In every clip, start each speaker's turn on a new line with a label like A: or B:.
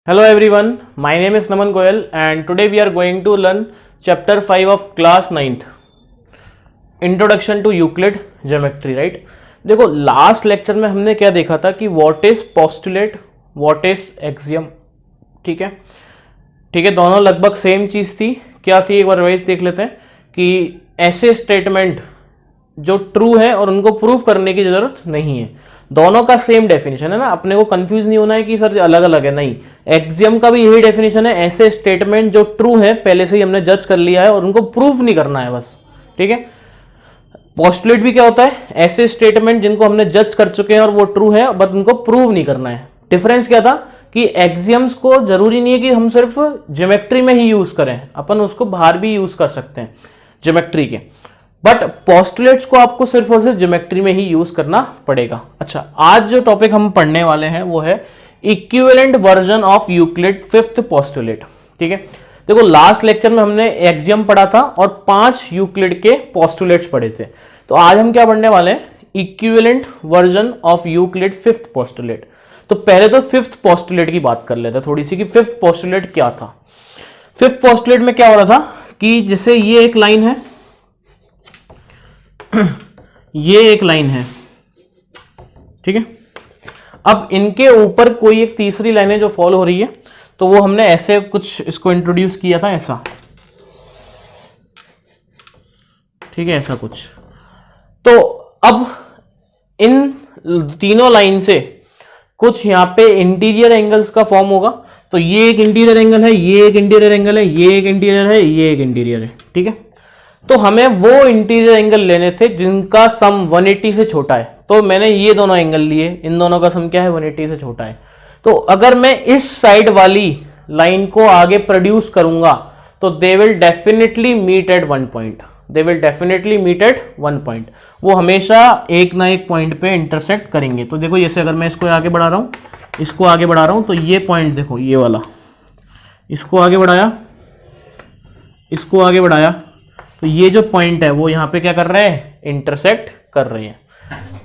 A: Hello everyone, my name is Naman Goyal and today we are going to learn chapter 5 of class 9th Introduction to Euclid Geometry, right? देखो last lecture में हमने क्या देखा था कि what is postulate, what is axiom. ठीक है, दोनों लगभग सेम चीज थी। क्या थी एक बार रिवाइज देख लेते हैं कि ऐसे स्टेटमेंट जो ट्रू है और उनको प्रूव करने की जरूरत नहीं है, दोनों का सेम डेफिनेशन है ना। अपने को कंफ्यूज नहीं होना है कि सर अलग अलग है, नहीं। एक्सियम का भी यही डेफिनेशन है, ऐसे स्टेटमेंट जो ट्रू है पहले से ही हमने जज कर लिया है और उनको प्रूव नहीं करना है बस। ठीक है, पोस्टुलेट भी क्या होता है, ऐसे स्टेटमेंट जिनको हमने जज कर चुके हैं और वो ट्रू है बट उनको प्रूव नहीं करना है। डिफरेंस क्या था कि एक्सियम्स को जरूरी नहीं है कि हम सिर्फ ज्योमेट्री में ही यूज करें, अपन उसको बाहर भी यूज कर सकते हैं ज्योमेट्री के, बट पोस्टुलेट्स को आपको सिर्फ और सिर्फ ज्योमेट्री में ही यूज करना पड़ेगा। अच्छा, आज जो टॉपिक हम पढ़ने वाले हैं वो है equivalent version of Euclid fifth postulate. ठीक है, देखो लास्ट लेक्चर में हमने एक्सियम पढ़ा था और 5 यूक्लिड के पोस्टुलेट्स पढ़े थे। तो आज हम क्या पढ़ने वाले हैं, equivalent version of Euclid fifth postulate. तो पहले तो फिफ्थ पोस्टुलेट की बात कर लेते हैं थोड़ी सी कि फिफ्थ पोस्टुलेट क्या था। फिफ्थ पोस्टुलेट में क्या हो रहा था कि जैसे ये एक लाइन है, ये एक लाइन है, ठीक है। अब इनके ऊपर कोई एक तीसरी लाइन है जो फॉलो हो रही है, तो वो हमने ऐसे कुछ इसको इंट्रोड्यूस किया था, ऐसा। ठीक है, ऐसा कुछ। तो अब इन तीनों लाइन से कुछ यहां पे इंटीरियर एंगल्स का फॉर्म होगा। तो ये एक इंटीरियर एंगल है, ये एक इंटीरियर एंगल है, ये एक इंटीरियर है, ये एक इंटीरियर है। ठीक है, तो हमें वो इंटीरियर एंगल लेने थे जिनका सम 180 से छोटा है। तो मैंने ये दोनों एंगल लिए, इन दोनों का सम क्या है, 180 से छोटा है। तो अगर मैं इस साइड वाली लाइन को आगे प्रोड्यूस करूंगा तो they will definitely meet at one point, they will definitely meet at one point. वो हमेशा एक ना एक पॉइंट पे इंटरसेक्ट करेंगे। तो देखो जैसे अगर मैं इसको आगे बढ़ा रहा हूं, इसको आगे बढ़ा रहा हूं, तो ये पॉइंट देखो, ये वाला, इसको आगे बढ़ाया, इसको आगे बढ़ाया, तो ये जो पॉइंट है वो यहां पे क्या कर रहे हैं, इंटरसेक्ट कर रहे हैं।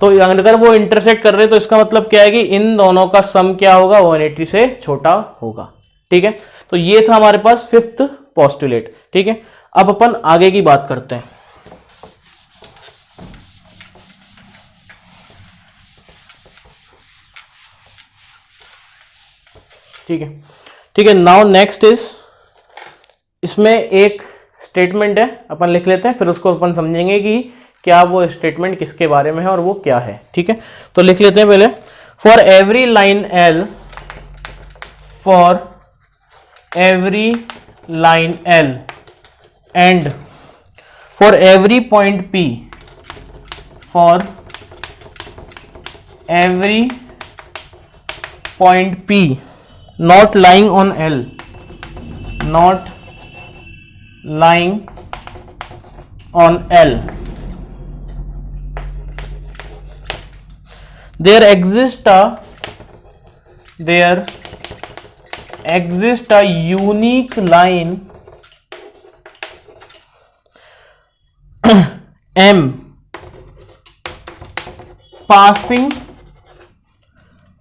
A: तो अगर वो इंटरसेक्ट कर रहे हैं तो इसका मतलब क्या है कि इन दोनों का सम क्या होगा, 180 से छोटा होगा। ठीक है, तो ये था हमारे पास फिफ्थ पोस्टुलेट। ठीक है, अब अपन आगे की बात करते हैं। ठीक है, नाउ नेक्स्ट इज, इसमें एक स्टेटमेंट है, अपन लिख लेते हैं, फिर उसको अपन समझेंगे कि क्या वो स्टेटमेंट किसके बारे में है और वो क्या है। ठीक है, तो लिख लेते हैं पहले, for every line L, for every line L and for every point P, for every point P not lying on L, not lying on L, there exists a unique line M passing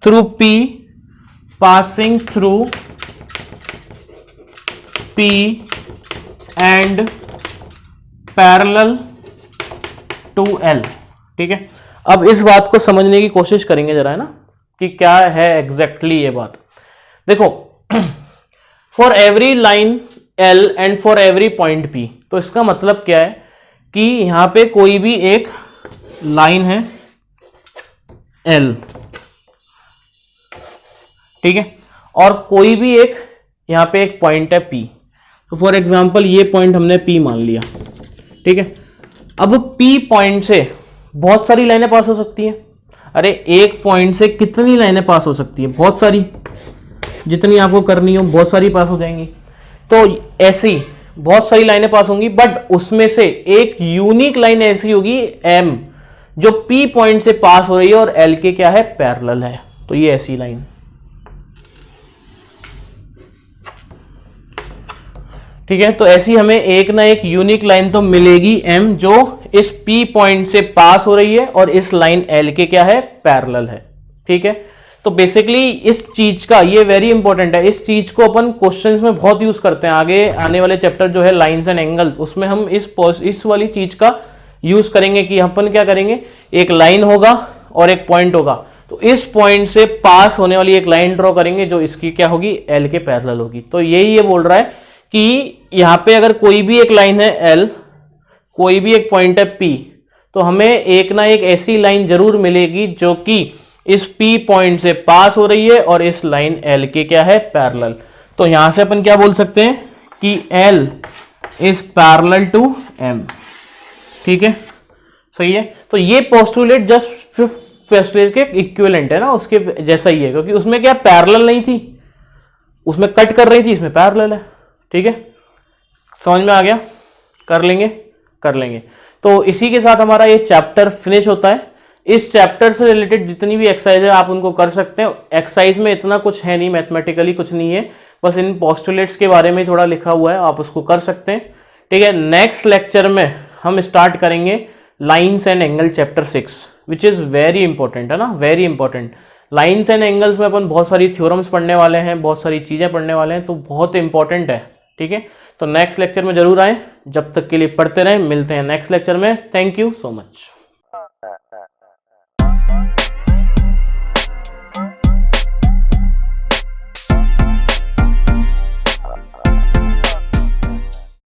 A: through P, passing through P and parallel to L। ठीक है, अब इस बात को समझने की कोशिश करेंगे जरा, है ना, कि क्या है एग्जैक्टली ये बात। देखो, for every line L and for every point P, तो इसका मतलब क्या है कि यहां पे कोई भी एक लाइन है L, ठीक है, और कोई भी एक यहां पे एक पॉइंट है P। तो फॉर एग्जाम्पल ये पॉइंट हमने P मान लिया। ठीक है, अब P पॉइंट से बहुत सारी लाइनें पास हो सकती हैं। अरे एक पॉइंट से कितनी लाइनें पास हो सकती है, बहुत सारी, जितनी आपको करनी हो बहुत सारी पास हो जाएंगी। तो ऐसी बहुत सारी लाइनें पास होंगी, बट उसमें से एक यूनिक लाइन ऐसी होगी M, जो P पॉइंट से पास हो रही है और L के क्या है, पैरेलल है। तो ये ऐसी लाइन। ठीक है, तो ऐसी हमें एक ना एक यूनिक लाइन तो मिलेगी M, जो इस P पॉइंट से पास हो रही है और इस लाइन L के क्या है, पैरेलल है। ठीक है, तो बेसिकली इस चीज का ये वेरी इंपॉर्टेंट है, इस चीज को अपन क्वेश्चंस में बहुत यूज करते हैं। आगे आने वाले चैप्टर जो है लाइंस एंड एंगल्स, उसमें हम इस वाली चीज का यूज करेंगे कि अपन क्या करेंगे, एक लाइन होगा और एक पॉइंट होगा, तो इस पॉइंट से पास होने वाली एक लाइन ड्रॉ करेंगे जो इसकी क्या होगी, एल के पैरेलल होगी। तो यही ये बोल रहा है कि यहां पे अगर कोई भी एक लाइन है एल, कोई भी एक पॉइंट है पी, तो हमें एक ना एक ऐसी लाइन जरूर मिलेगी जो कि इस पी पॉइंट से पास हो रही है और इस लाइन एल के क्या है, पैरेलल। तो यहां से अपन क्या बोल सकते हैं कि L is parallel to M. ठीक है, सही है। तो ये पोस्टुलेट जस्ट पोस्टुलेट के इक्विवेलेंट है ना, उसके जैसा ही है, क्योंकि उसमें क्या पैरेलल नहीं थी, उसमें कट कर रही थी, इसमें पैरेलल है। ठीक है, समझ में आ गया, कर लेंगे। तो इसी के साथ हमारा ये चैप्टर फिनिश होता है। इस चैप्टर से रिलेटेड जितनी भी एक्सरसाइज है आप उनको कर सकते हैं। एक्सरसाइज में इतना कुछ है नहीं, मैथमेटिकली कुछ नहीं है, बस इन पोस्टुलेट्स के बारे में थोड़ा लिखा हुआ है, आप उसको कर सकते हैं। ठीक है, नेक्स्ट लेक्चर में हम स्टार्ट करेंगे lines and angle chapter 6, which is very important, है ना, very important. Lines and angles में अपन बहुत सारी थ्योरम्स पढ़ने वाले हैं, बहुत सारी चीजें पढ़ने वाले हैं, तो बहुत इंपॉर्टेंट है। ठीक है, तो नेक्स्ट लेक्चर में जरूर आए, जब तक के लिए पढ़ते रहें, मिलते हैं नेक्स्ट लेक्चर में। Thank you so much.